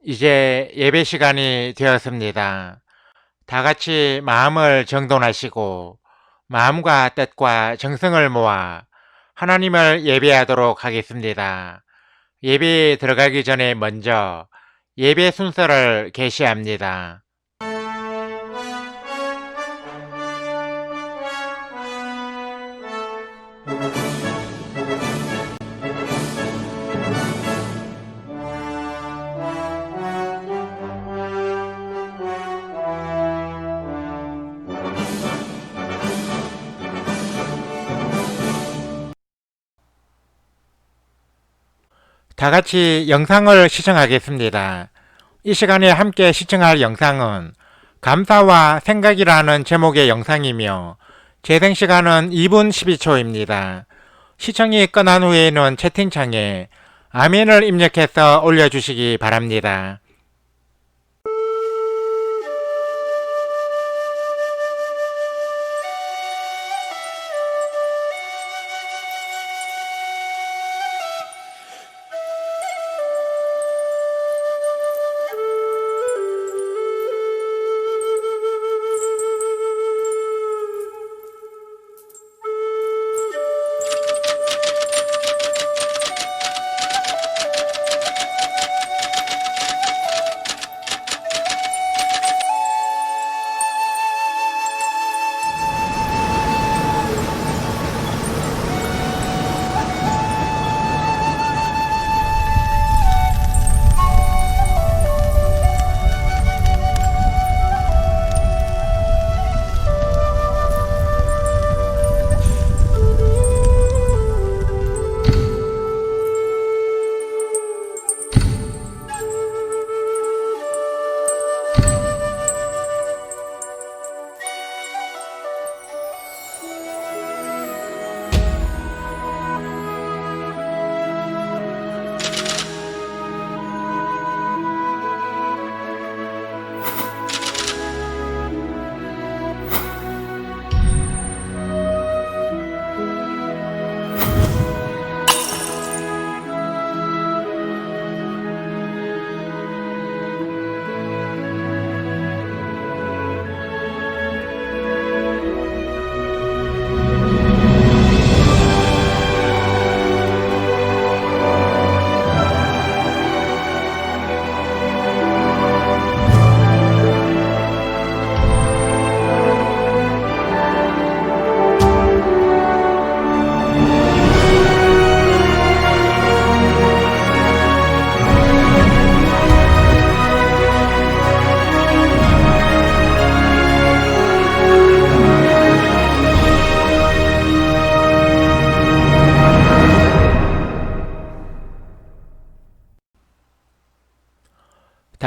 이제 예배 시간이 되었습니다. 다 같이 마음을 정돈하시고 마음과 뜻과 정성을 모아 하나님을 예배하도록 하겠습니다. 예배에 들어가기 전에 먼저 예배 순서를 게시합니다. 다 같이 영상을 시청하겠습니다. 이 시간에 함께 시청할 영상은 감사와 생각이라는 제목의 영상이며 재생시간은 2분 12초입니다. 시청이 끝난 후에는 채팅창에 아멘을 입력해서 올려주시기 바랍니다.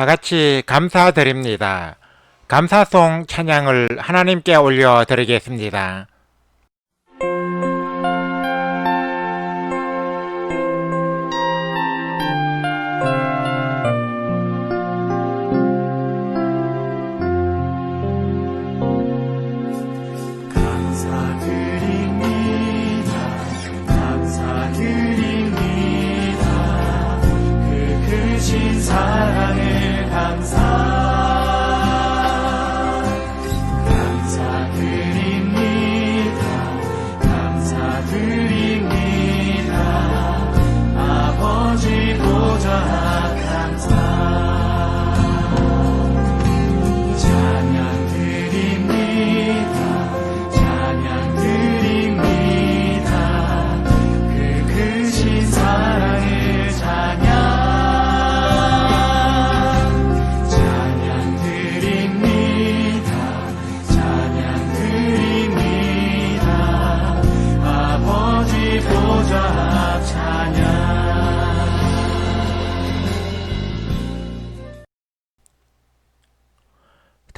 다 같이 감사드립니다. 감사송 찬양을 하나님께 올려드리겠습니다.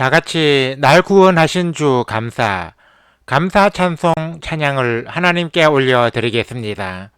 다 같이 날 구원하신 주 감사 찬송 찬양을 하나님께 올려드리겠습니다.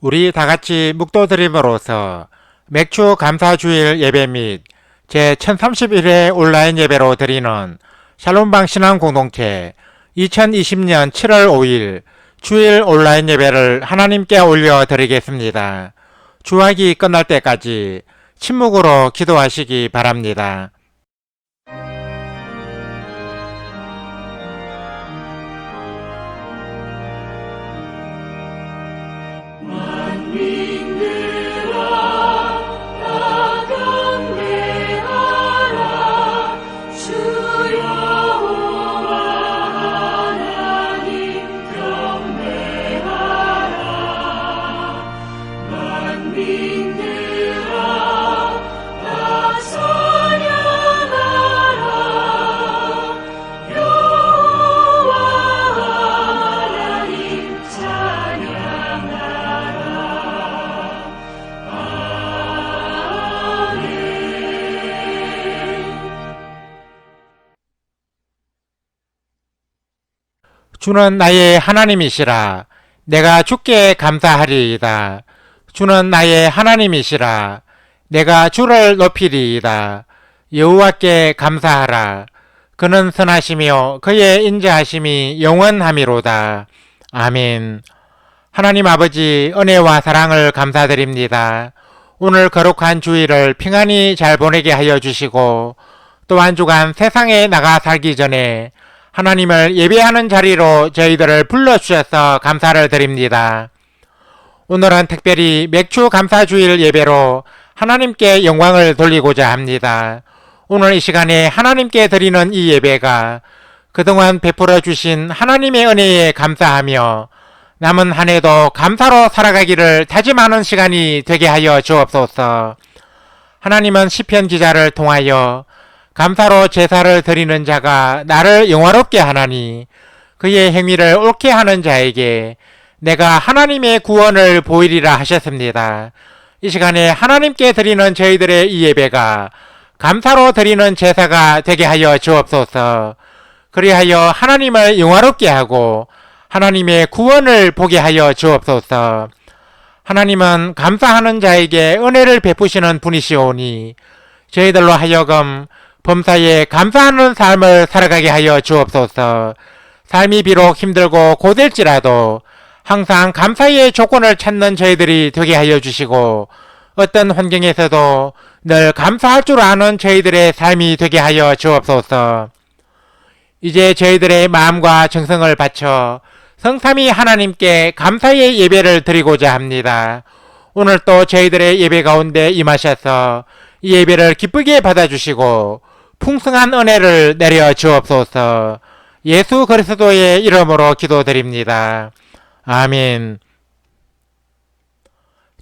우리 다같이 묵도드림으로써 맥주 감사주일 예배 및 제1031회 온라인 예배로 드리는 샬롬방 신앙공동체 2020년 7월 5일 주일 온라인 예배를 하나님께 올려드리겠습니다. 주학이 끝날 때까지 침묵으로 기도하시기 바랍니다. 주는 나의 하나님이시라. 내가 주께 감사하리이다. 주는 나의 하나님이시라. 내가 주를 높이리이다. 여호와께 감사하라. 그는 선하시며 그의 인자하심이 영원함이로다. 아멘. 하나님 아버지 은혜와 사랑을 감사드립니다. 오늘 거룩한 주일을 평안히 잘 보내게 하여 주시고 또 한 주간 세상에 나가 살기 전에 하나님을 예배하는 자리로 저희들을 불러주셔서 감사를 드립니다. 오늘은 특별히 맥주 감사주일 예배로 하나님께 영광을 돌리고자 합니다. 오늘 이 시간에 하나님께 드리는 이 예배가 그동안 베풀어 주신 하나님의 은혜에 감사하며 남은 한 해도 감사로 살아가기를 다짐하는 시간이 되게 하여 주옵소서. 하나님은 시편 기자를 통하여 감사로 제사를 드리는 자가 나를 영화롭게 하나니 그의 행위를 옳게 하는 자에게 내가 하나님의 구원을 보이리라 하셨습니다. 이 시간에 하나님께 드리는 저희들의 이 예배가 감사로 드리는 제사가 되게 하여 주옵소서. 그리하여 하나님을 영화롭게 하고 하나님의 구원을 보게 하여 주옵소서. 하나님은 감사하는 자에게 은혜를 베푸시는 분이시오니 저희들로 하여금 범사에 감사하는 삶을 살아가게 하여 주옵소서. 삶이 비록 힘들고 고될지라도 항상 감사의 조건을 찾는 저희들이 되게 하여 주시고 어떤 환경에서도 늘 감사할 줄 아는 저희들의 삶이 되게 하여 주옵소서. 이제 저희들의 마음과 정성을 바쳐 성삼위 하나님께 감사의 예배를 드리고자 합니다. 오늘 또 저희들의 예배 가운데 임하셔서 이 예배를 기쁘게 받아주시고 풍성한 은혜를 내려 주옵소서. 예수 그리스도의 이름으로 기도드립니다. 아멘.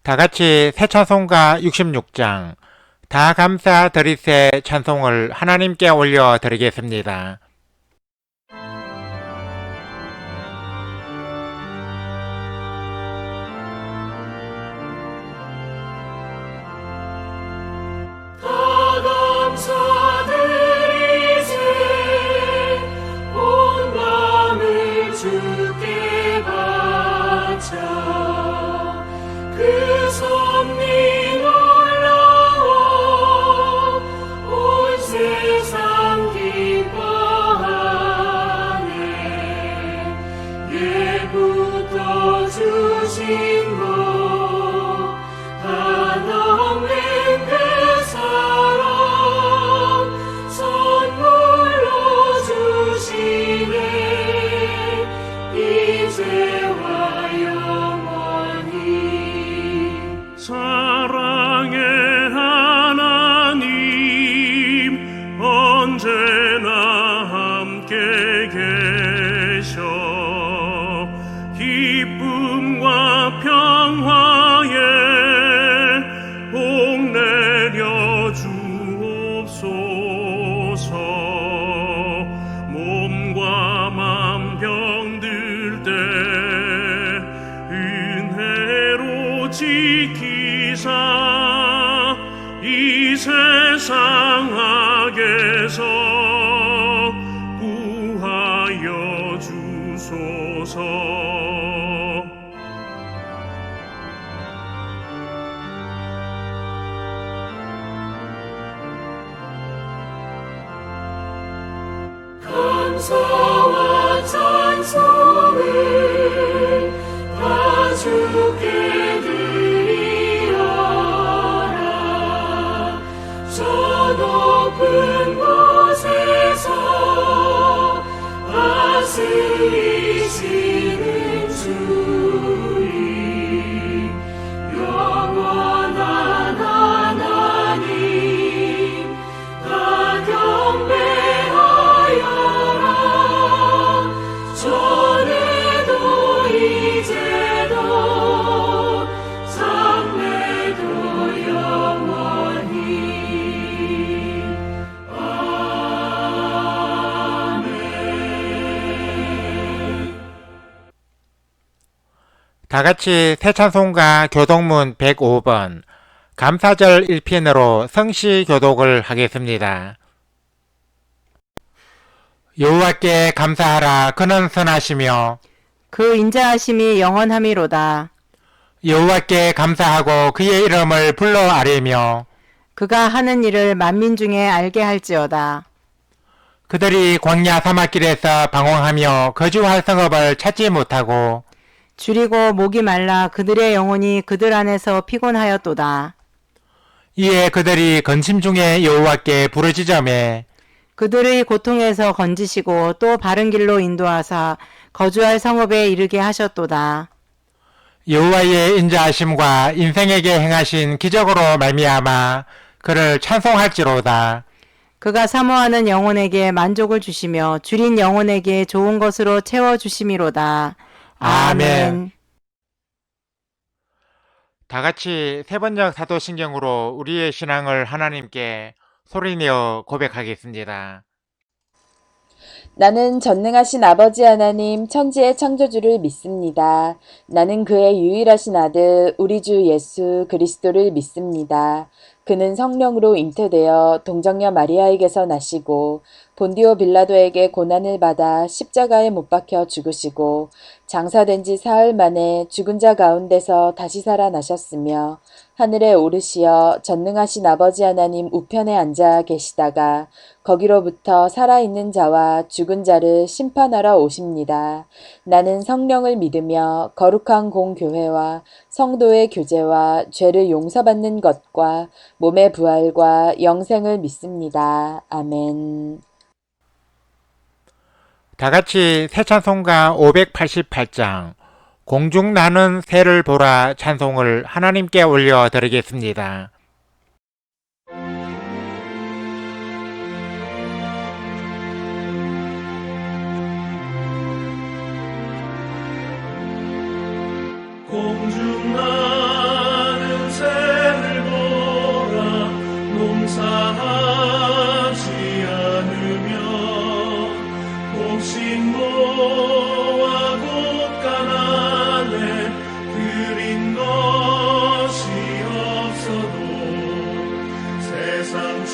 다같이 새 찬송가 66장 다 감사 드리세 찬송을 하나님께 올려 드리겠습니다. 지키사 이 세상 악에서 구하여 주소서. 용서와 찬송을 다 주께 드리어라. 저 높은 곳에서 다스리시는 주님, 영원한 하나님, 다 경배하여라. 전에도 이제도 장래도 영원히. 다같이 새찬송가 교독문 105번 감사절 1편으로 성시 교독을 하겠습니다. 여호와께 감사하라. 그는 선하시며 그 인자하심이 영원함이로다. 여호와께 감사하고 그의 이름을 불러 아뢰며 그가 하는 일을 만민 중에 알게 할지어다. 그들이 광야 사막길에서 방황하며 거주할 성읍을 찾지 못하고 줄이고 목이 말라 그들의 영혼이 그들 안에서 피곤하였도다. 이에 그들이 근심 중에 여호와께 부르짖으매 그들의 고통에서 건지시고 또 바른 길로 인도하사 거주할 성읍에 이르게 하셨도다. 여호와의 인자하심과 인생에게 행하신 기적으로 말미암아 그를 찬송할지로다. 그가 사모하는 영혼에게 만족을 주시며 줄인 영혼에게 좋은 것으로 채워주심이로다. 아멘. 다같이 세번역 사도신경으로 우리의 신앙을 하나님께 소리내어 고백하겠습니다. 나는 전능하신 아버지 하나님 천지의 창조주를 믿습니다. 나는 그의 유일하신 아들 우리 주 예수 그리스도를 믿습니다. 그는 성령으로 잉태되어 동정녀 마리아에게서 나시고 본디오 빌라도에게 고난을 받아 십자가에 못 박혀 죽으시고 장사된 지 사흘 만에 죽은 자 가운데서 다시 살아나셨으며 하늘에 오르시어 전능하신 아버지 하나님 우편에 앉아 계시다가 거기로부터 살아있는 자와 죽은 자를 심판하러 오십니다. 나는 성령을 믿으며 거룩한 공교회와 성도의 교제와 죄를 용서받는 것과 몸의 부활과 영생을 믿습니다. 아멘. 다같이 새찬송가 588장 공중 나는 새를 보라 찬송을 하나님께 올려드리겠습니다. 공중 나는 새를 보라 농사하지 않으며 곡식모아 곳간 안에 들인 것이 없어도 세상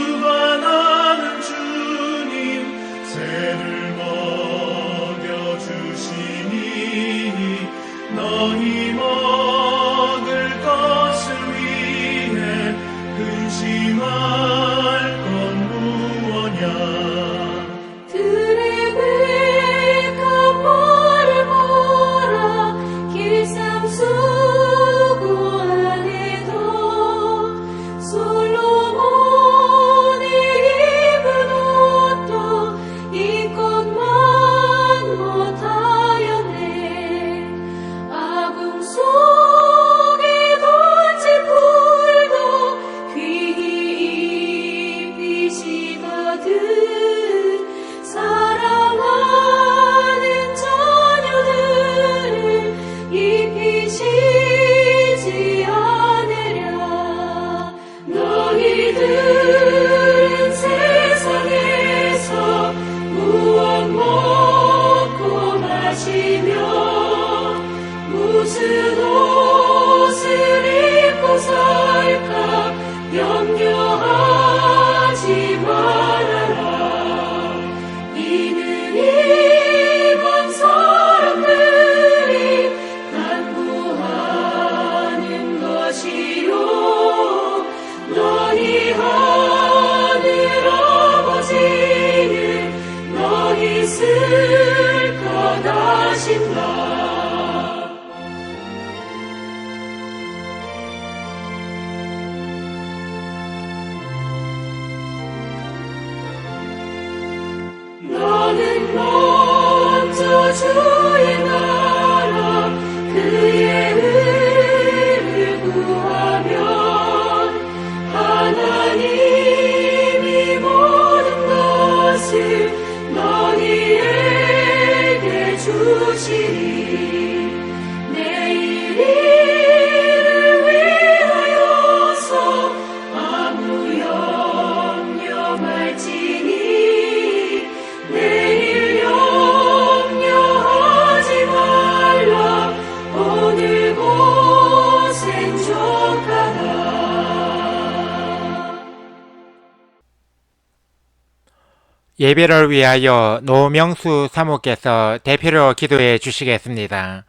주관하는 주님 새를 먹여주시니 너희 먹을 것을 위해 근심할 건 무엇냐. 들의 백합 벌을 보라 길쌈 수고 안에도 솔로몬이 입은 옷도 이것만 못하였네. 아궁 속에 던진 풀도 귀히 입히시거든. 사랑하는 자녀들을 입히시지 않으랴. 너희들은 세상에서 무엇 먹고 마시며 무슨 옷을 입고 살까 염려하지 말아라. 이는 이방 사람들이 간구하는 것이요 너희 하늘 아버지는 나 예배를 위하여 노명수 사모께서 대표로 기도해 주시겠습니다.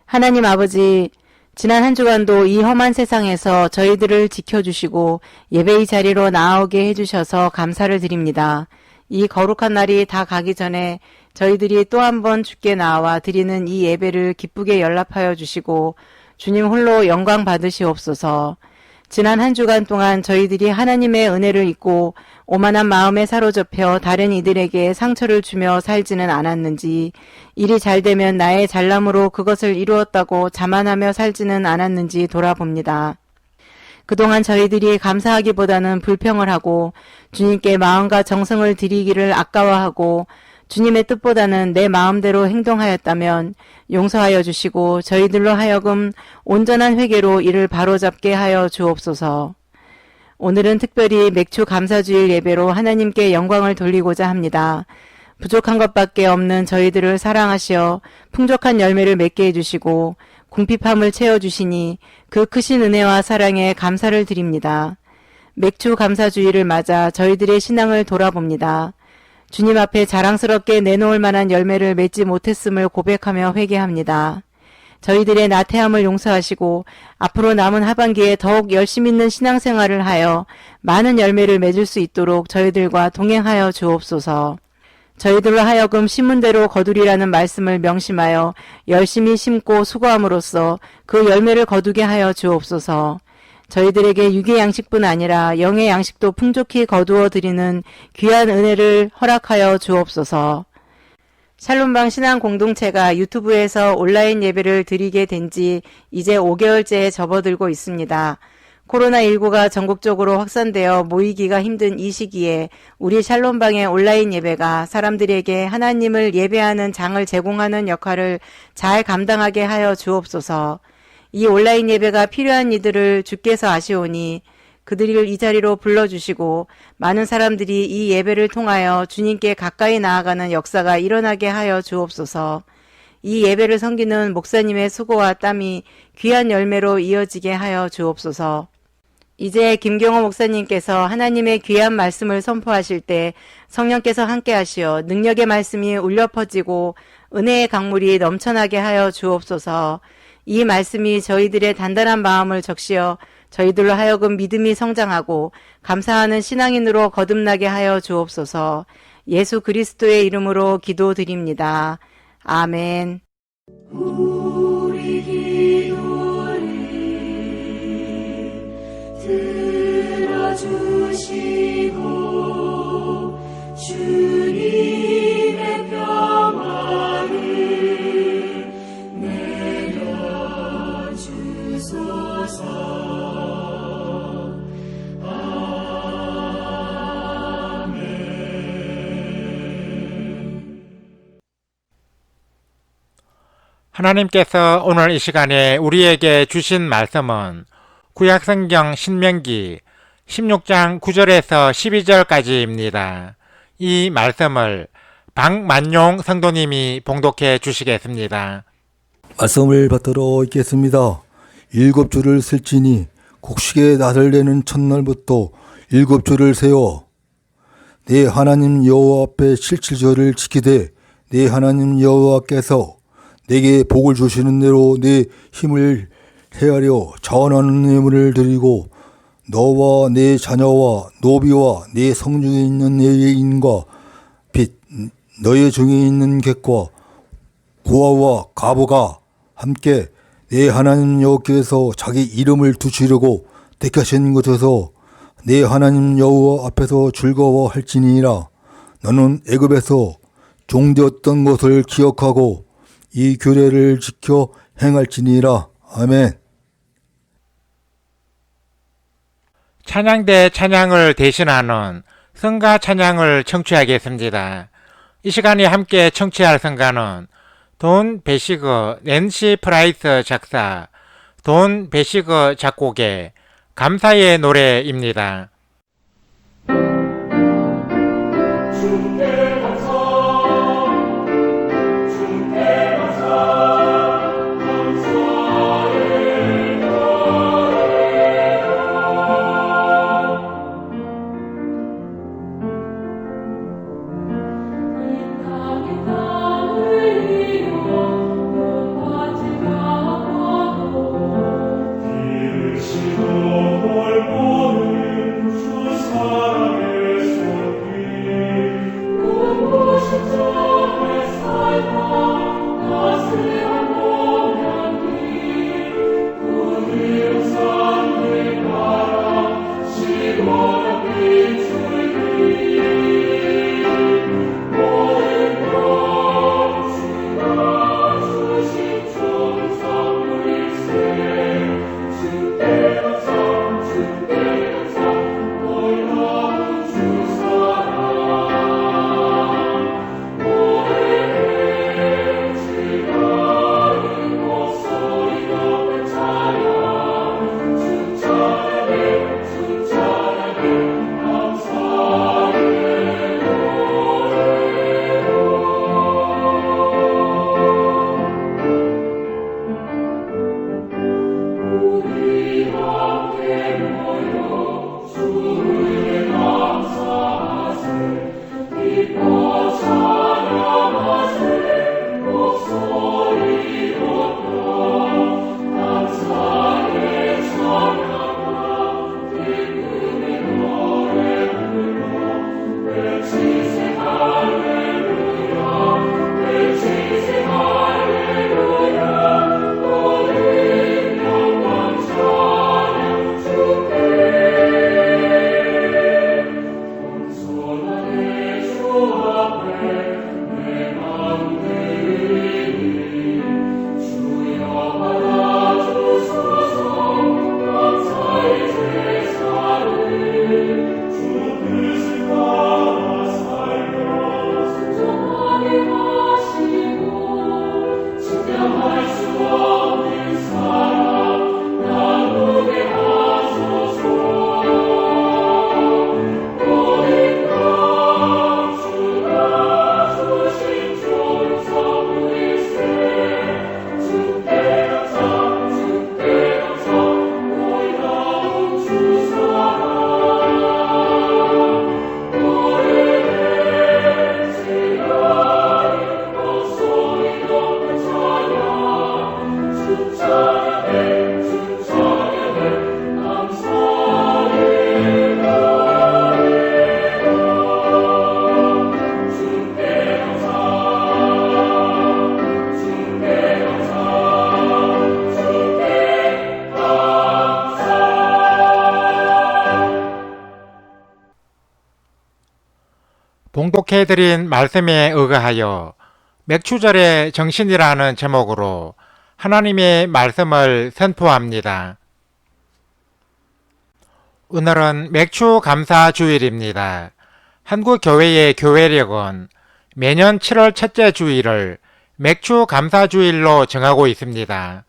하나님 아버지, 지난 한 주간도 이 험한 세상에서 저희들을 지켜주시고 예배의 자리로 나아오게 해주셔서 감사를 드립니다. 이 거룩한 날이 다 가기 전에 저희들이 또 한 번 주께 나와 드리는 이 예배를 기쁘게 연락하여 주시고 주님 홀로 영광 받으시옵소서. 지난 한 주간 동안 저희들이 하나님의 은혜를 잊고 오만한 마음에 사로잡혀 다른 이들에게 상처를 주며 살지는 않았는지, 일이 잘 되면 나의 잘남으로 그것을 이루었다고 자만하며 살지는 않았는지 돌아봅니다. 그동안 저희들이 감사하기보다는 불평을 하고 주님께 마음과 정성을 드리기를 아까워하고 주님의 뜻보다는 내 마음대로 행동하였다면 용서하여 주시고 저희들로 하여금 온전한 회개로 이를 바로잡게 하여 주옵소서. 오늘은 특별히 맥주 감사주일 예배로 하나님께 영광을 돌리고자 합니다. 부족한 것밖에 없는 저희들을 사랑하시어 풍족한 열매를 맺게 해주시고 궁핍함을 채워주시니 그 크신 은혜와 사랑에 감사를 드립니다. 맥주 감사주일을 맞아 저희들의 신앙을 돌아봅니다. 주님 앞에 자랑스럽게 내놓을 만한 열매를 맺지 못했음을 고백하며 회개합니다. 저희들의 나태함을 용서하시고 앞으로 남은 하반기에 더욱 열심 있는 신앙생활을 하여 많은 열매를 맺을 수 있도록 저희들과 동행하여 주옵소서. 저희들로 하여금 심은 대로 거두리라는 말씀을 명심하여 열심히 심고 수고함으로써 그 열매를 거두게 하여 주옵소서. 저희들에게 육의 양식뿐 아니라 영의 양식도 풍족히 거두어 드리는 귀한 은혜를 허락하여 주옵소서. 샬롬방 신앙 공동체가 유튜브에서 온라인 예배를 드리게 된 지 이제 5개월째에 접어들고 있습니다. 코로나19가 전국적으로 확산되어 모이기가 힘든 이 시기에 우리 샬롬방의 온라인 예배가 사람들에게 하나님을 예배하는 장을 제공하는 역할을 잘 감당하게 하여 주옵소서. 이 온라인 예배가 필요한 이들을 주께서 아시오니 그들을 이 자리로 불러주시고 많은 사람들이 이 예배를 통하여 주님께 가까이 나아가는 역사가 일어나게 하여 주옵소서. 이 예배를 섬기는 목사님의 수고와 땀이 귀한 열매로 이어지게 하여 주옵소서. 이제 김경호 목사님께서 하나님의 귀한 말씀을 선포하실 때 성령께서 함께 하시어 능력의 말씀이 울려 퍼지고 은혜의 강물이 넘쳐나게 하여 주옵소서. 이 말씀이 저희들의 단단한 마음을 적시어 저희들로 하여금 믿음이 성장하고 감사하는 신앙인으로 거듭나게 하여 주옵소서. 예수 그리스도의 이름으로 기도드립니다. 아멘. 우리 기도를 들어주시고 주님의 평화를 내려주소서. 하나님께서 오늘 이 시간에 우리에게 주신 말씀은 구약성경 신명기 16장 9절에서 12절까지입니다. 이 말씀을 박만용 성도님이 봉독해 주시겠습니다. 말씀을 받들어 읽겠습니다. 7주를 쓸지니 곡식의 낫을 내는 첫날부터 7주를 세워 내 하나님 여호와 앞에 실칠절을 지키되 내 하나님 여호와께서 내게 복을 주시는 대로 내 힘을 헤아려 자원하는 예물을 드리고 너와 내 자녀와 노비와 내 성중에 있는 예인과 빚 너의 중에 있는 객과 고아와 가부가 함께 내 하나님 여호와께서 자기 이름을 두시려고 택하신 곳에서 내 하나님 여호와 앞에서 즐거워할지니라. 너는 애굽에서 종되었던 것을 기억하고 이 규례를 지켜 행할지니라. 아멘. 찬양대 찬양을 대신하는 성가 찬양을 청취하겠습니다. 이 시간에 함께 청취할 성가는 돈 베시거 낸시 프라이스 작사, 돈 베시거 작곡의 감사의 노래입니다. 앞에 드린 말씀에 의거하여 맥추절의 정신이라는 제목으로 하나님의 말씀을 선포합니다. 오늘은 맥추 감사 주일입니다. 한국 교회의 교회력은 매년 7월 첫째 주일을 맥추 감사 주일로 정하고 있습니다.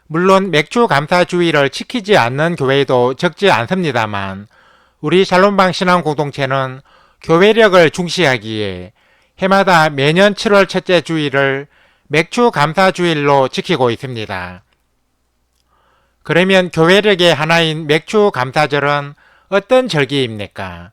물론 맥추 감사 주일을 지키지 않는 교회도 적지 않습니다만 우리 샬롬방 신앙 공동체는 교회력을 중시하기에 해마다 매년 7월 첫째 주일을 맥추 감사 주일로 지키고 있습니다. 그러면 교회력의 하나인 맥추 감사절은 어떤 절기입니까?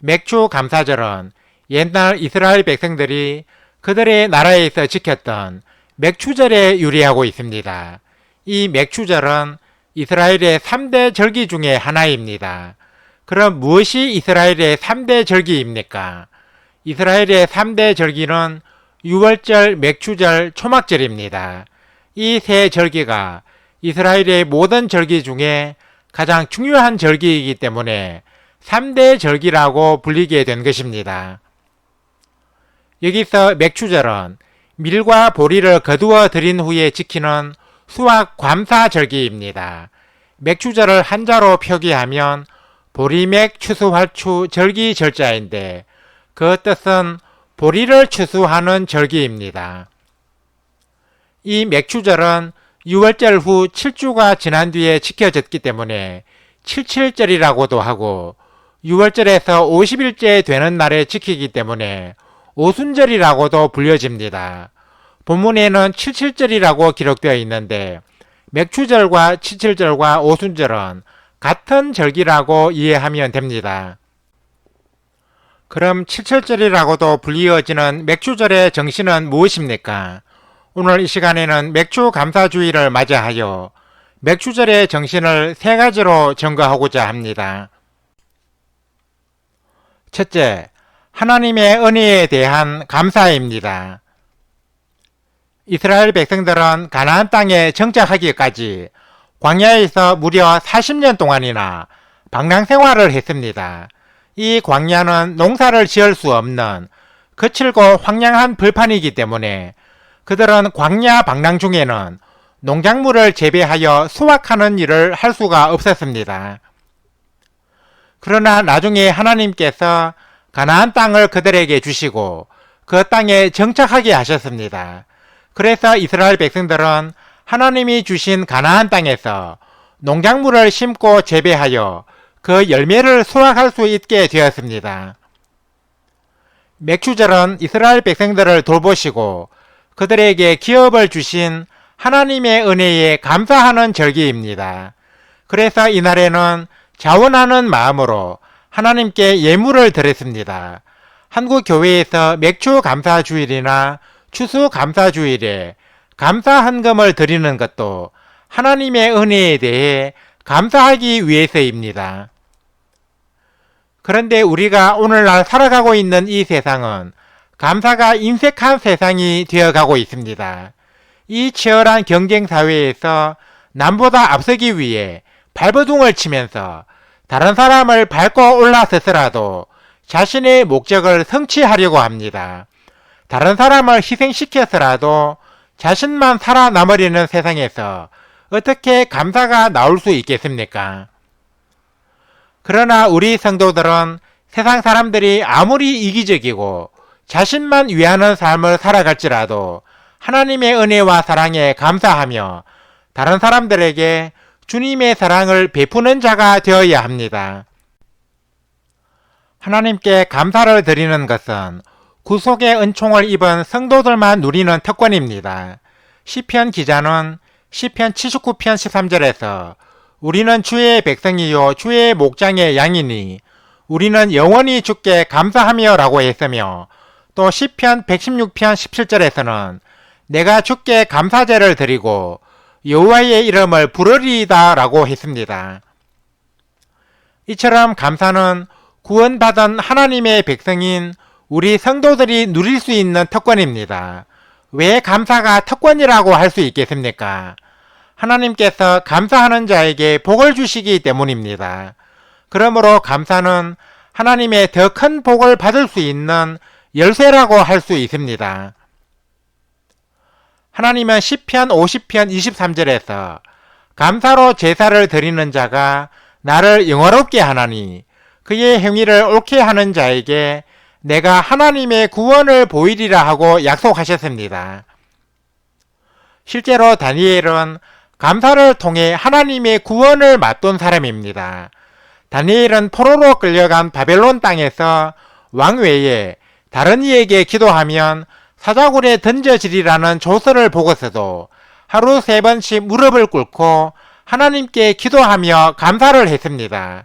맥추 감사절은 옛날 이스라엘 백성들이 그들의 나라에서 지켰던 맥추절에 유래하고 있습니다. 이 맥추절은 이스라엘의 3대 절기 중에 하나입니다. 그럼 무엇이 이스라엘의 3대 절기입니까? 이스라엘의 3대 절기는 유월절, 맥추절, 초막절입니다. 이 세 절기가 이스라엘의 모든 절기 중에 가장 중요한 절기이기 때문에 3대 절기라고 불리게 된 것입니다. 여기서 맥추절은 밀과 보리를 거두어 들인 후에 지키는 수확 감사 절기입니다. 맥추절을 한자로 표기하면 보리맥 추수활추 절기 절자인데 그 뜻은 보리를 추수하는 절기입니다. 이 맥추절은 유월절 후 7주가 지난 뒤에 지켜졌기 때문에 칠칠절이라고도 하고 유월절에서 50일째 되는 날에 지키기 때문에 오순절이라고도 불려집니다. 본문에는 칠칠절이라고 기록되어 있는데 맥추절과 칠칠절과 오순절은 같은 절기라고 이해하면 됩니다. 그럼 칠칠절이라고도 불리어지는 맥추절의 정신은 무엇입니까? 오늘 이 시간에는 맥추 감사주의를 맞이하여 맥추절의 정신을 세 가지로 점거하고자 합니다. 첫째, 하나님의 은혜에 대한 감사입니다. 이스라엘 백성들은 가나안 땅에 정착하기까지 광야에서 무려 40년 동안이나 방랑 생활을 했습니다. 이 광야는 농사를 지을 수 없는 거칠고 황량한 벌판이기 때문에 그들은 광야 방랑 중에는 농작물을 재배하여 수확하는 일을 할 수가 없었습니다. 그러나 나중에 하나님께서 가나안 땅을 그들에게 주시고 그 땅에 정착하게 하셨습니다. 그래서 이스라엘 백성들은 하나님이 주신 가나안 땅에서 농작물을 심고 재배하여 그 열매를 수확할 수 있게 되었습니다. 맥추절은 이스라엘 백성들을 돌보시고 그들에게 기업을 주신 하나님의 은혜에 감사하는 절기입니다. 그래서 이날에는 자원하는 마음으로 하나님께 예물을 드렸습니다. 한국 교회에서 맥추 감사주일이나 추수 감사주일에 감사 헌금을 드리는 것도 하나님의 은혜에 대해 감사하기 위해서입니다. 그런데 우리가 오늘날 살아가고 있는 이 세상은 감사가 인색한 세상이 되어가고 있습니다. 이 치열한 경쟁 사회에서 남보다 앞서기 위해 발버둥을 치면서 다른 사람을 밟고 올라서서라도 자신의 목적을 성취하려고 합니다. 다른 사람을 희생시켜서라도 자신만 살아남으려는 세상에서 어떻게 감사가 나올 수 있겠습니까? 그러나 우리 성도들은 세상 사람들이 아무리 이기적이고 자신만 위하는 삶을 살아갈지라도 하나님의 은혜와 사랑에 감사하며 다른 사람들에게 주님의 사랑을 베푸는 자가 되어야 합니다. 하나님께 감사를 드리는 것은 구속의 은총을 입은 성도들만 누리는 특권입니다. 시편 기자는 시편 79편 13절에서 우리는 주의 백성이요 주의 목장의 양이니 우리는 영원히 주께 감사하며 라고 했으며 또 시편 116편 17절에서는 내가 주께 감사제를 드리고 여호와의 이름을 부르리이다 라고 했습니다. 이처럼 감사는 구원받은 하나님의 백성인 우리 성도들이 누릴 수 있는 특권입니다. 왜 감사가 특권이라고 할 수 있겠습니까? 하나님께서 감사하는 자에게 복을 주시기 때문입니다. 그러므로 감사는 하나님의 더 큰 복을 받을 수 있는 열쇠라고 할 수 있습니다. 하나님은 시편 50편 23절에서 감사로 제사를 드리는 자가 나를 영화롭게 하나니 그의 행위를 옳게 하는 자에게 내가 하나님의 구원을 보이리라 하고 약속하셨습니다. 실제로 다니엘은 감사를 통해 하나님의 구원을 맛본 사람입니다. 다니엘은 포로로 끌려간 바벨론 땅에서 왕 외에 다른 이에게 기도하면 사자굴에 던져지리라는 조서를 보고서도 하루 3번씩 무릎을 꿇고 하나님께 기도하며 감사를 했습니다.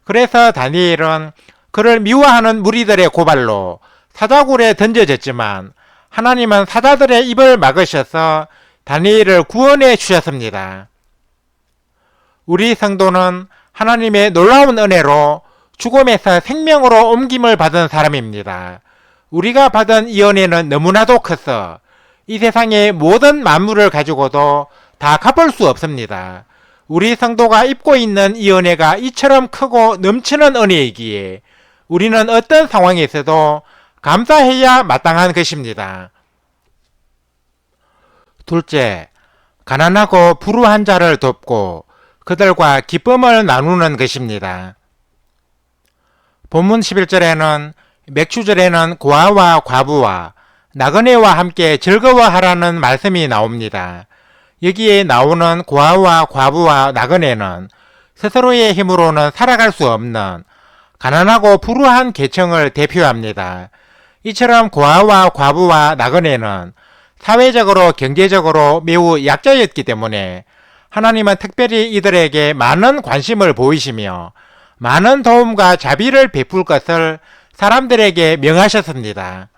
그래서 다니엘은 그를 미워하는 무리들의 고발로 사자굴에 던져졌지만 하나님은 사자들의 입을 막으셔서 다니엘을 구원해 주셨습니다. 우리 성도는 하나님의 놀라운 은혜로 죽음에서 생명으로 옮김을 받은 사람입니다. 우리가 받은 이 은혜는 너무나도 커서 이 세상의 모든 만물을 가지고도 다 갚을 수 없습니다. 우리 성도가 입고 있는 이 은혜가 이처럼 크고 넘치는 은혜이기에 우리는 어떤 상황에서도 감사해야 마땅한 것입니다. 둘째, 가난하고 불우한 자를 돕고 그들과 기쁨을 나누는 것입니다. 본문 11절에는 맥주절에는 고아와 과부와 나그네와 함께 즐거워하라는 말씀이 나옵니다. 여기에 나오는 고아와 과부와 나그네는 스스로의 힘으로는 살아갈 수 없는 가난하고 불우한 계층을 대표합니다. 이처럼 고아와 과부와 나그네는 사회적으로 경제적으로 매우 약자였기 때문에 하나님은 특별히 이들에게 많은 관심을 보이시며 많은 도움과 자비를 베풀 것을 사람들에게 명하셨습니다.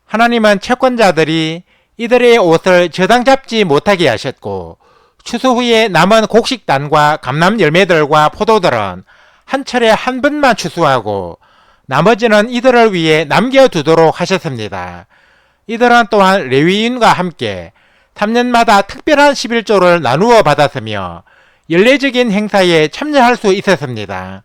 하나님은 채권자들이 이들의 옷을 저당 잡지 못하게 하셨고 추수 후에 남은 곡식단과 감람 열매들과 포도들은 한 철에 한 번만 추수하고 나머지는 이들을 위해 남겨두도록 하셨습니다. 이들은 또한 레위인과 함께 3년마다 특별한 11조를 나누어 받았으며 연례적인 행사에 참여할 수 있었습니다.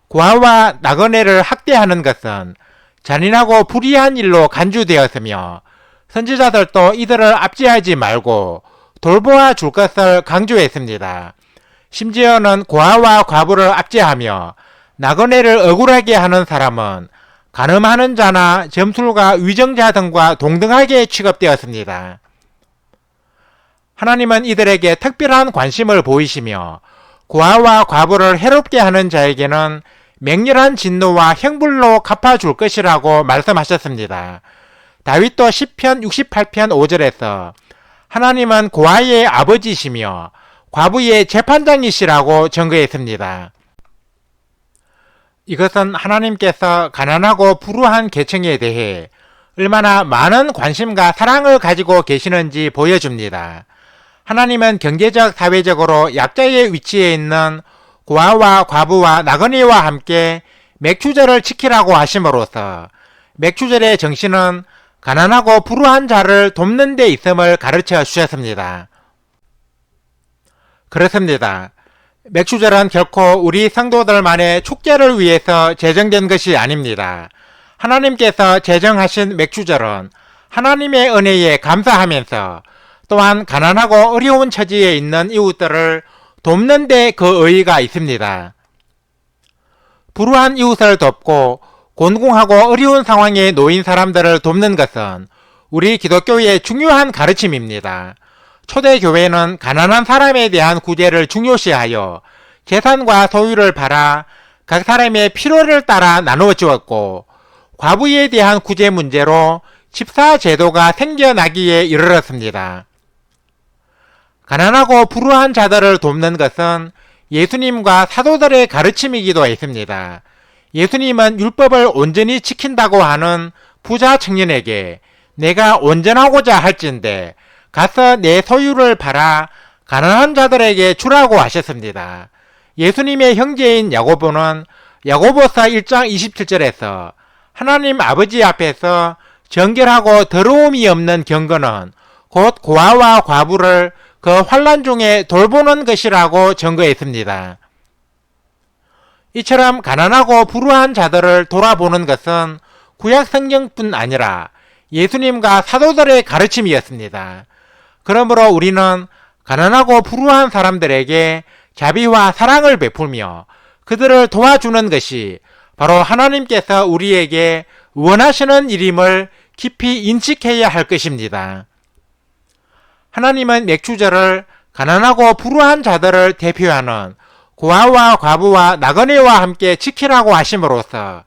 고아와 나그네를 학대하는 것은 잔인하고 불의한 일로 간주되었으며 선지자들도 이들을 압제하지 말고 돌보아 줄 것을 강조했습니다. 심지어는 고아와 과부를 압제하며 나그네를 억울하게 하는 사람은 간음하는 자나 점술가 위정자 등과 동등하게 취급되었습니다. 하나님은 이들에게 특별한 관심을 보이시며 고아와 과부를 해롭게 하는 자에게는 맹렬한 진노와 형벌로 갚아줄 것이라고 말씀하셨습니다. 다윗도 시편 68편 5절에서 하나님은 고아의 아버지시며 과부의 재판장이시라고 증거했습니다. 이것은 하나님께서 가난하고 불우한 계층에 대해 얼마나 많은 관심과 사랑을 가지고 계시는지 보여줍니다. 하나님은 경제적, 사회적으로 약자의 위치에 있는 고아와 과부와 나그네와 함께 맥주절을 지키라고 하심으로써 맥주절의 정신은 가난하고 불우한 자를 돕는 데 있음을 가르쳐 주셨습니다. 그렇습니다. 맥주절은 결코 우리 성도들만의 축제를 위해서 제정된 것이 아닙니다. 하나님께서 제정하신 맥주절은 하나님의 은혜에 감사하면서 또한 가난하고 어려운 처지에 있는 이웃들을 돕는 데 그 의의가 있습니다. 불우한 이웃을 돕고 곤궁하고 어려운 상황에 놓인 사람들을 돕는 것은 우리 기독교의 중요한 가르침입니다. 초대교회는 가난한 사람에 대한 구제를 중요시하여 재산과 소유를 팔아 각 사람의 필요를 따라 나누어 주었고 과부에 대한 구제 문제로 집사 제도가 생겨나기에 이르렀습니다. 가난하고 불우한 자들을 돕는 것은 예수님과 사도들의 가르침이기도 했습니다. 예수님은 율법을 온전히 지킨다고 하는 부자 청년에게 내가 온전하고자 할진대 가서 내 소유를 팔아 가난한 자들에게 주라고 하셨습니다. 예수님의 형제인 야고보는 야고보서 1장 27절에서 하나님 아버지 앞에서 정결하고 더러움이 없는 경건은 곧 고아와 과부를 그 환난 중에 돌보는 것이라고 증거했습니다. 이처럼 가난하고 불우한 자들을 돌아보는 것은 구약 성경뿐 아니라 예수님과 사도들의 가르침이었습니다. 그러므로 우리는 가난하고 불우한 사람들에게 자비와 사랑을 베풀며 그들을 도와주는 것이 바로 하나님께서 우리에게 원하시는 일임을 깊이 인식해야 할 것입니다. 하나님은 맥주절을 가난하고 불우한 자들을 대표하는 고아와 과부와 나그네와 함께 지키라고 하심으로써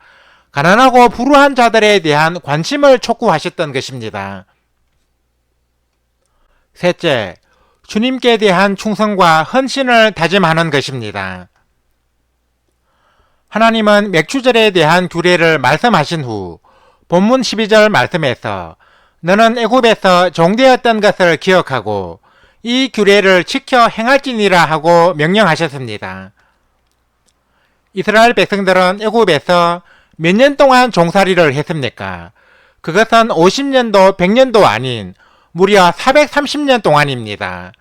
가난하고 불우한 자들에 대한 관심을 촉구하셨던 것입니다. 셋째, 주님께 대한 충성과 헌신을 다짐하는 것입니다. 하나님은 맥주절에 대한 규례를 말씀하신 후 본문 12절 말씀에서 너는 애굽에서 종되었던 것을 기억하고 이 규례를 지켜 행할지니라 하고 명령하셨습니다. 이스라엘 백성들은 애굽에서 몇 년 동안 종살이를 했습니까? 그것은 50년도 100년도 아닌 무려 430년 동안입니다.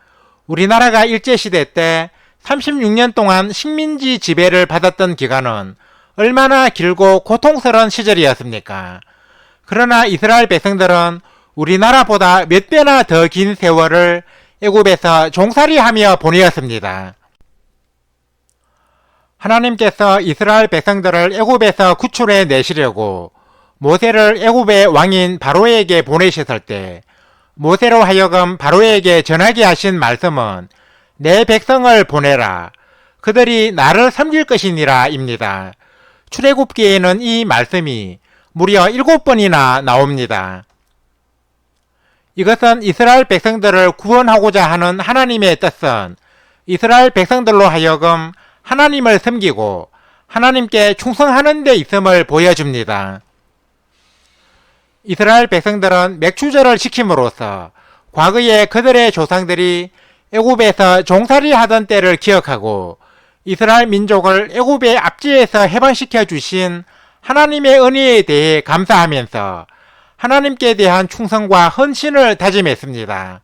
우리나라가 일제시대 때 36년 동안 식민지 지배를 받았던 기간은 얼마나 길고 고통스러운 시절이었습니까? 그러나 이스라엘 백성들은 우리나라보다 몇 배나 더 긴 세월을 애굽에서 종살이하며 보내었습니다. 하나님께서 이스라엘 백성들을 애굽에서 구출해 내시려고 모세를 애굽의 왕인 바로에게 보내셨을 때 모세로 하여금 바로에게 전하게 하신 말씀은 내 백성을 보내라. 그들이 나를 섬길 것이니라 입니다. 출애굽기에는 이 말씀이 무려 7번이나 나옵니다. 이것은 이스라엘 백성들을 구원하고자 하는 하나님의 뜻은 이스라엘 백성들로 하여금 하나님을 섬기고 하나님께 충성하는 데 있음을 보여줍니다. 이스라엘 백성들은 맥주절을 지킴으로써 과거에 그들의 조상들이 애굽에서 종살이 하던 때를 기억하고 이스라엘 민족을 애굽의 압제에서 해방시켜 주신 하나님의 은혜에 대해 감사하면서 하나님께 대한 충성과 헌신을 다짐했습니다.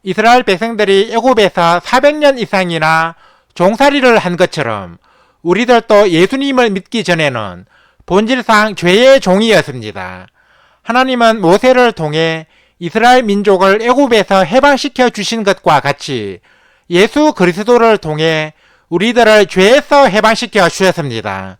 이스라엘 백성들이 애굽에서 400년 이상이나 종살이를 한 것처럼 우리들도 예수님을 믿기 전에는 본질상 죄의 종이었습니다. 하나님은 모세를 통해 이스라엘 민족을 애굽에서 해방시켜 주신 것과 같이 예수 그리스도를 통해 우리들을 죄에서 해방시켜 주셨습니다.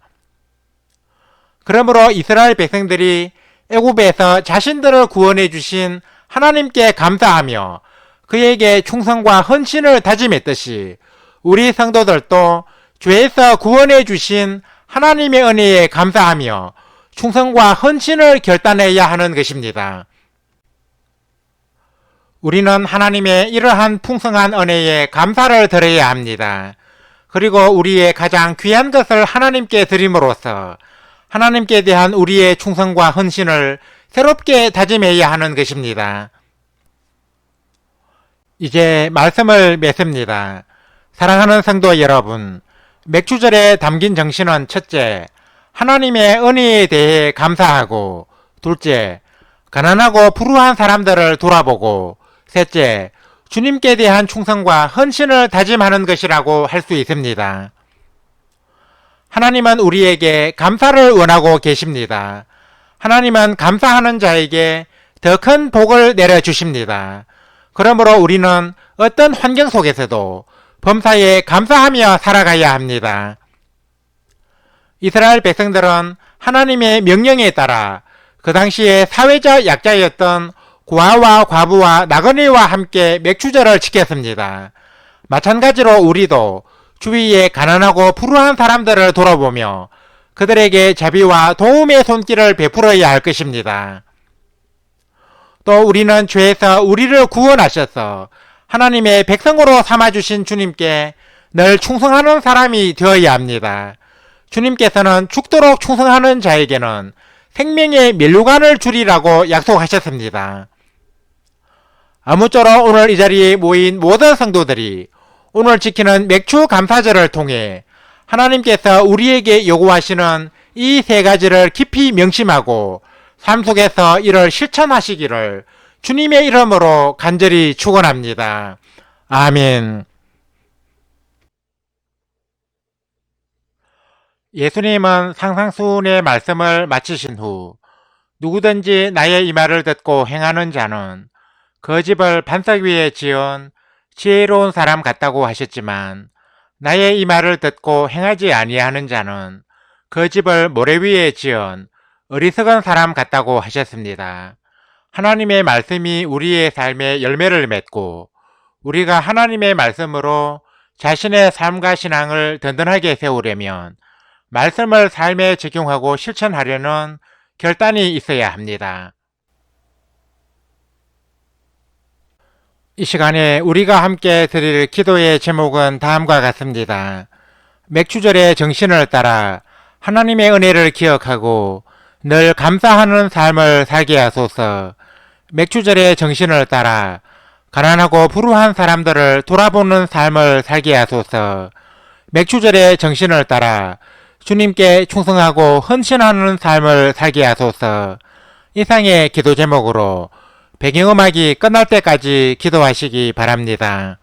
그러므로 이스라엘 백성들이 애굽에서 자신들을 구원해 주신 하나님께 감사하며 그에게 충성과 헌신을 다짐했듯이 우리 성도들도 죄에서 구원해 주신 하나님의 은혜에 감사하며 충성과 헌신을 결단해야 하는 것입니다. 우리는 하나님의 이러한 풍성한 은혜에 감사를 드려야 합니다. 그리고 우리의 가장 귀한 것을 하나님께 드림으로써 하나님께 대한 우리의 충성과 헌신을 새롭게 다짐해야 하는 것입니다. 이제 말씀을 맺습니다. 사랑하는 성도 여러분, 맥주절에 담긴 정신은 첫째, 하나님의 은혜에 대해 감사하고, 둘째, 가난하고 불우한 사람들을 돌아보고, 셋째, 주님께 대한 충성과 헌신을 다짐하는 것이라고 할 수 있습니다. 하나님은 우리에게 감사를 원하고 계십니다. 하나님은 감사하는 자에게 더 큰 복을 내려주십니다. 그러므로 우리는 어떤 환경 속에서도 범사에 감사하며 살아가야 합니다. 이스라엘 백성들은 하나님의 명령에 따라 그 당시에 사회적 약자였던 고아와 과부와 나그네와 함께 맥주절을 지켰습니다. 마찬가지로 우리도 주위에 가난하고 불우한 사람들을 돌아보며 그들에게 자비와 도움의 손길을 베풀어야 할 것입니다. 또 우리는 죄에서 우리를 구원하셔서 하나님의 백성으로 삼아주신 주님께 늘 충성하는 사람이 되어야 합니다. 주님께서는 죽도록 충성하는 자에게는 생명의 면류관을 주리라고 약속하셨습니다. 아무쪼록 오늘 이 자리에 모인 모든 성도들이 오늘 지키는 맥주 감사절을 통해 하나님께서 우리에게 요구하시는 이 세 가지를 깊이 명심하고 삶 속에서 이를 실천하시기를 주님의 이름으로 간절히 축원합니다. 아멘. 예수님은 상상수훈의 말씀을 마치신 후 누구든지 나의 이 말을 듣고 행하는 자는 그 집을 반석 위에 지은 지혜로운 사람 같다고 하셨지만 나의 이 말을 듣고 행하지 아니하는 자는 그 집을 모래 위에 지은 어리석은 사람 같다고 하셨습니다. 하나님의 말씀이 우리의 삶에 열매를 맺고 우리가 하나님의 말씀으로 자신의 삶과 신앙을 든든하게 세우려면 말씀을 삶에 적용하고 실천하려는 결단이 있어야 합니다. 이 시간에 우리가 함께 드릴 기도의 제목은 다음과 같습니다. 맥주절의 정신을 따라 하나님의 은혜를 기억하고 늘 감사하는 삶을 살게 하소서. 맥주절의 정신을 따라 가난하고 불우한 사람들을 돌아보는 삶을 살게 하소서. 맥주절의 정신을 따라 주님께 충성하고 헌신하는 삶을 살게 하소서. 이상의 기도 제목으로 배경음악이 끝날 때까지 기도하시기 바랍니다.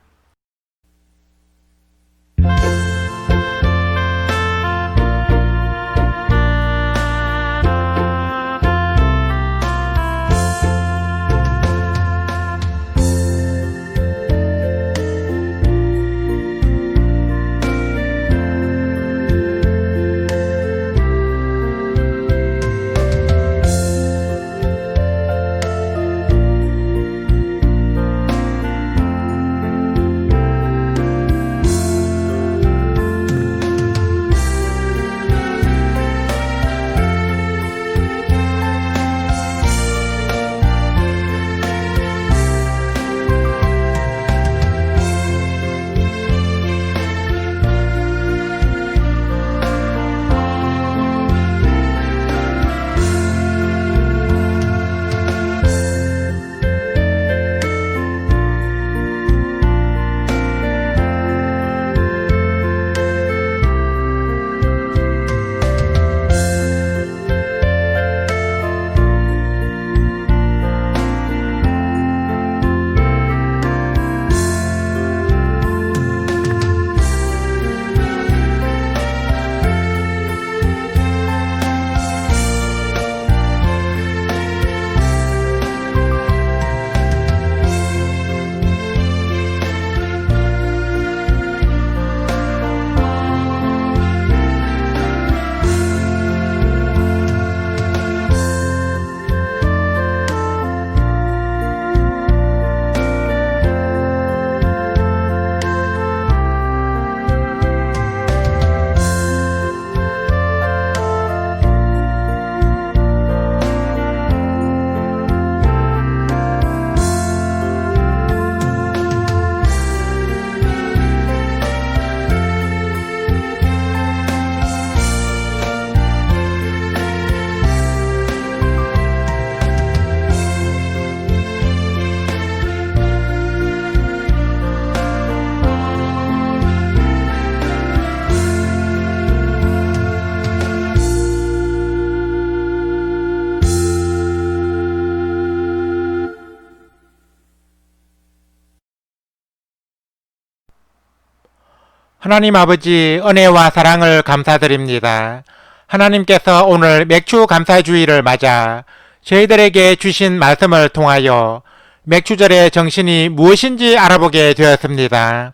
하나님 아버지 은혜와 사랑을 감사드립니다. 하나님께서 오늘 맥주 감사주의를 맞아 저희들에게 주신 말씀을 통하여 맥주절의 정신이 무엇인지 알아보게 되었습니다.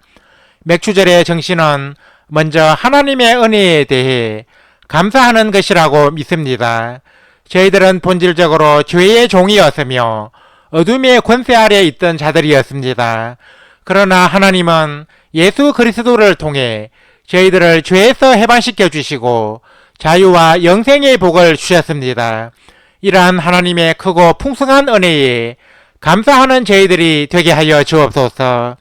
맥주절의 정신은 먼저 하나님의 은혜에 대해 감사하는 것이라고 믿습니다. 저희들은 본질적으로 죄의 종이었으며 어둠의 권세 아래 있던 자들이었습니다. 그러나 하나님은 예수 그리스도를 통해 저희들을 죄에서 해방시켜 주시고 자유와 영생의 복을 주셨습니다. 이러한 하나님의 크고 풍성한 은혜에 감사하는 저희들이 되게 하여 주옵소서.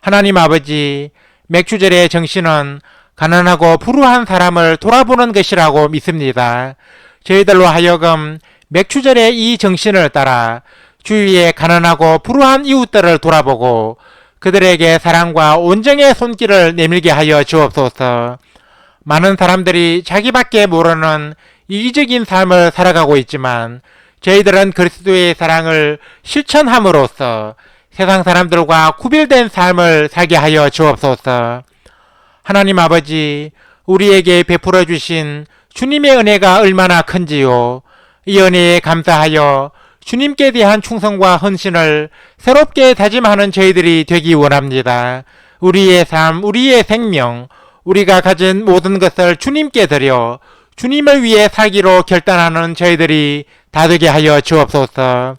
하나님 아버지, 맥주절의 정신은 가난하고 불우한 사람을 돌아보는 것이라고 믿습니다. 저희들로 하여금 맥주절의 이 정신을 따라 주위의 가난하고 불우한 이웃들을 돌아보고 그들에게 사랑과 온정의 손길을 내밀게 하여 주옵소서. 많은 사람들이 자기밖에 모르는 이기적인 삶을 살아가고 있지만 저희들은 그리스도의 사랑을 실천함으로써 세상 사람들과 구별된 삶을 살게 하여 주옵소서. 하나님 아버지, 우리에게 베풀어 주신 주님의 은혜가 얼마나 큰지요. 이 은혜에 감사하여 주님께 대한 충성과 헌신을 새롭게 다짐하는 저희들이 되기 원합니다. 우리의 삶, 우리의 생명, 우리가 가진 모든 것을 주님께 드려 주님을 위해 살기로 결단하는 저희들이 다 되게 하여 주옵소서.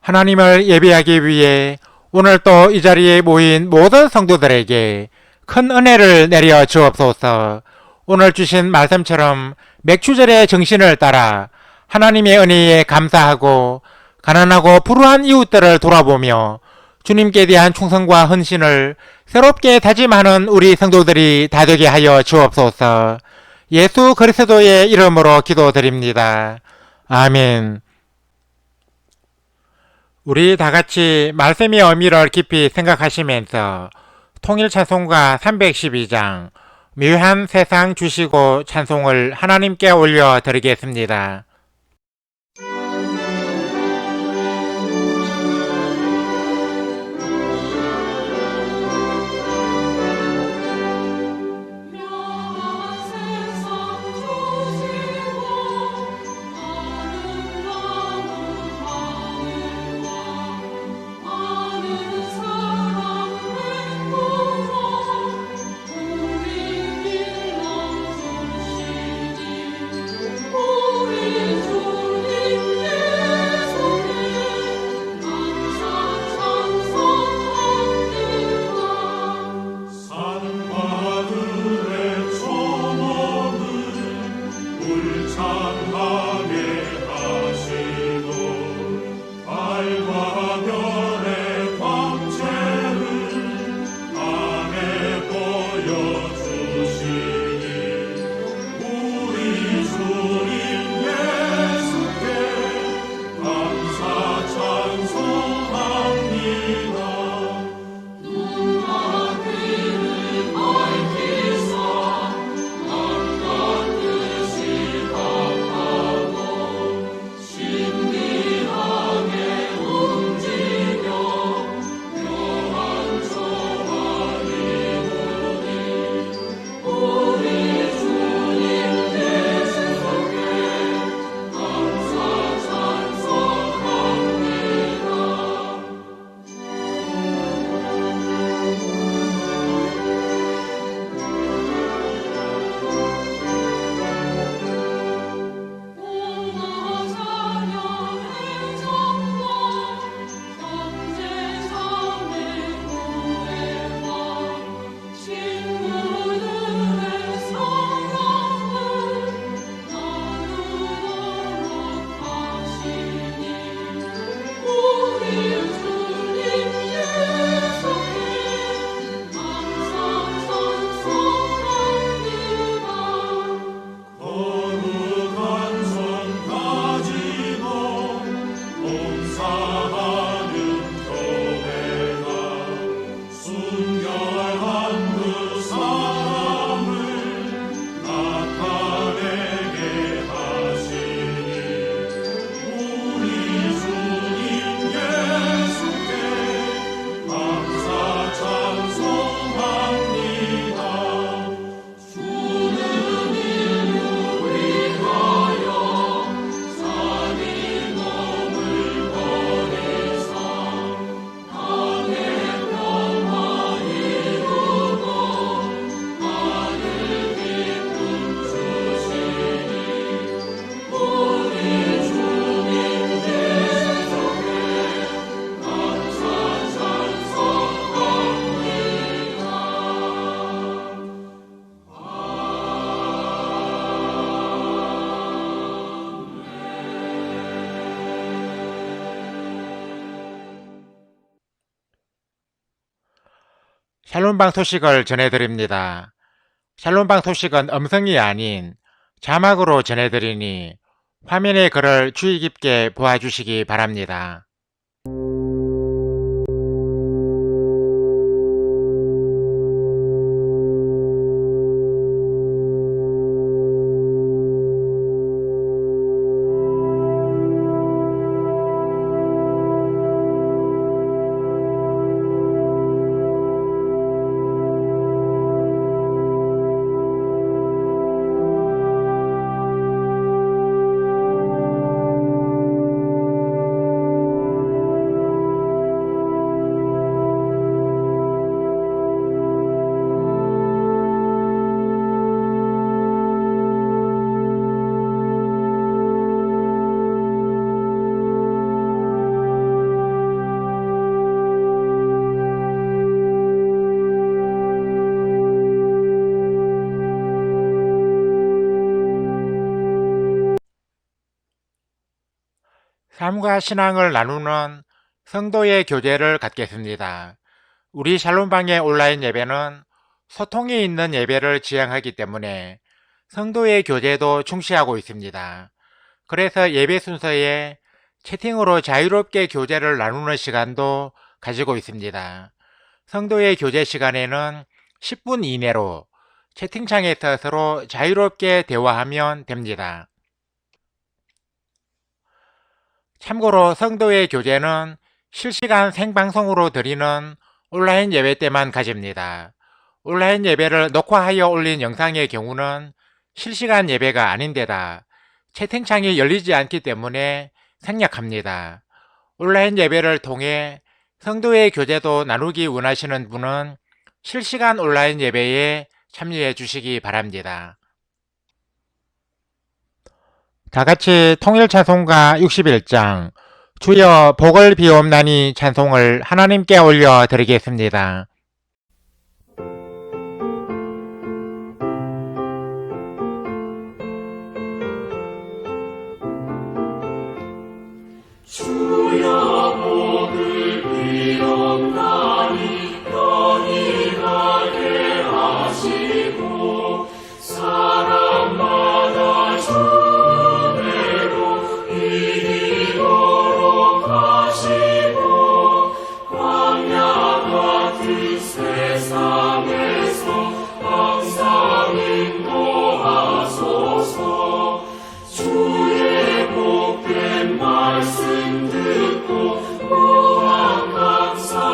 하나님을 예배하기 위해 오늘 또 이 자리에 모인 모든 성도들에게 큰 은혜를 내려 주옵소서. 오늘 주신 말씀처럼 맥주절의 정신을 따라 하나님의 은혜에 감사하고 가난하고 불우한 이웃들을 돌아보며 주님께 대한 충성과 헌신을 새롭게 다짐하는 우리 성도들이 다 되게 하여 주옵소서. 예수 그리스도의 이름으로 기도드립니다. 아멘. 우리 다 같이 말씀의 의미를 깊이 생각하시면서 통일 찬송가 312장 묘한 세상 주시고 찬송을 하나님께 올려 드리겠습니다. 샬롬방 소식을 전해드립니다. 샬롬방 소식은 음성이 아닌 자막으로 전해드리니 화면의 글을 주의 깊게 보아주시기 바랍니다. 삶과 신앙을 나누는 성도의 교제를 갖겠습니다. 우리 샬롬방의 온라인 예배는 소통이 있는 예배를 지향하기 때문에 성도의 교제도 중시하고 있습니다. 그래서 예배 순서에 채팅으로 자유롭게 교제를 나누는 시간도 가지고 있습니다. 성도의 교제 시간에는 10분 이내로 채팅창에서 서로 자유롭게 대화하면 됩니다. 참고로 성도의 교제는 실시간 생방송으로 드리는 온라인 예배 때만 가집니다. 온라인 예배를 녹화하여 올린 영상의 경우는 실시간 예배가 아닌데다 채팅창이 열리지 않기 때문에 생략합니다. 온라인 예배를 통해 성도의 교제도 나누기 원하시는 분은 실시간 온라인 예배에 참여해 주시기 바랍니다. 다같이 통일찬송가 61장 주여 복을 비옵나니 찬송을 하나님께 올려 드리겠습니다. 주여 복을 비옵나니 편히 가게 하시고 사람마다 주대로 이기도록 하시고 광야 같은 세상에서 항상 인도하소서. 주의 복된 말씀 듣고 무한 감사합니다.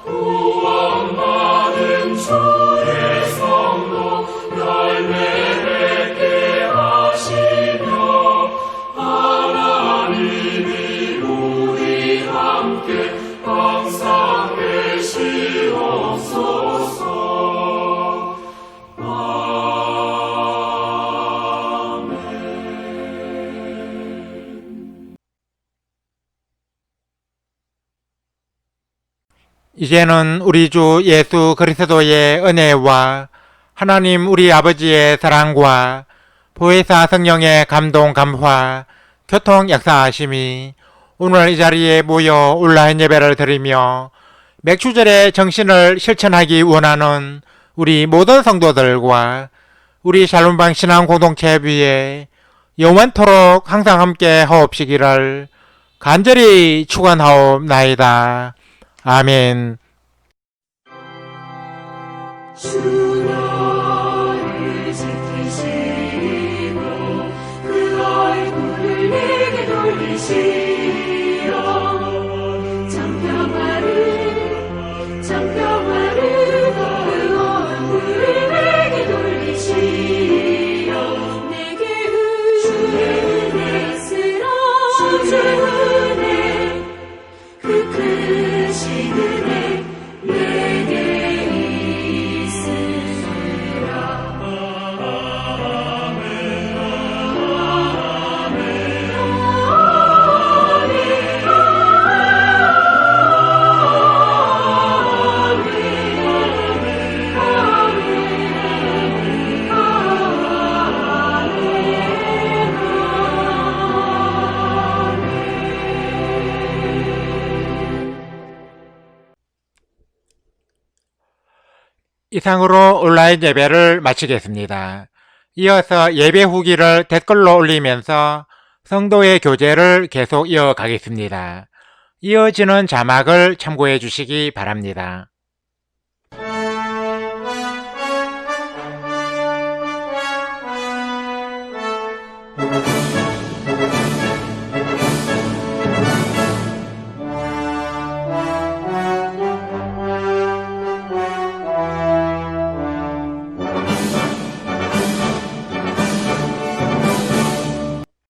구원받은 주의 성도 열매 맺게 하시며 하나님이 우리 함께 항상 계시옵소서. 이제는 우리 주 예수 그리스도의 은혜와 하나님 우리 아버지의 사랑과 보혜사 성령의 감동 감화 교통 역사하심이 오늘 이 자리에 모여 온라인 예배를 드리며 맥주절의 정신을 실천하기 원하는 우리 모든 성도들과 우리 샬롬방 신앙 공동체 위에 영원토록 항상 함께 하옵시기를 간절히 축원하옵나이다. 아멘. 주 나를 지키시고 그 얼굴을 내게 돌리시어 장평화를 그 얼굴을 내게 돌리시어 내게 주의 은혜 쓰라. 주의 은혜 그 크신 은혜 내게 있으라. 이상으로 온라인 예배를 마치겠습니다. 이어서 예배 후기를 댓글로 올리면서 성도의 교제를 계속 이어가겠습니다. 이어지는 자막을 참고해 주시기 바랍니다.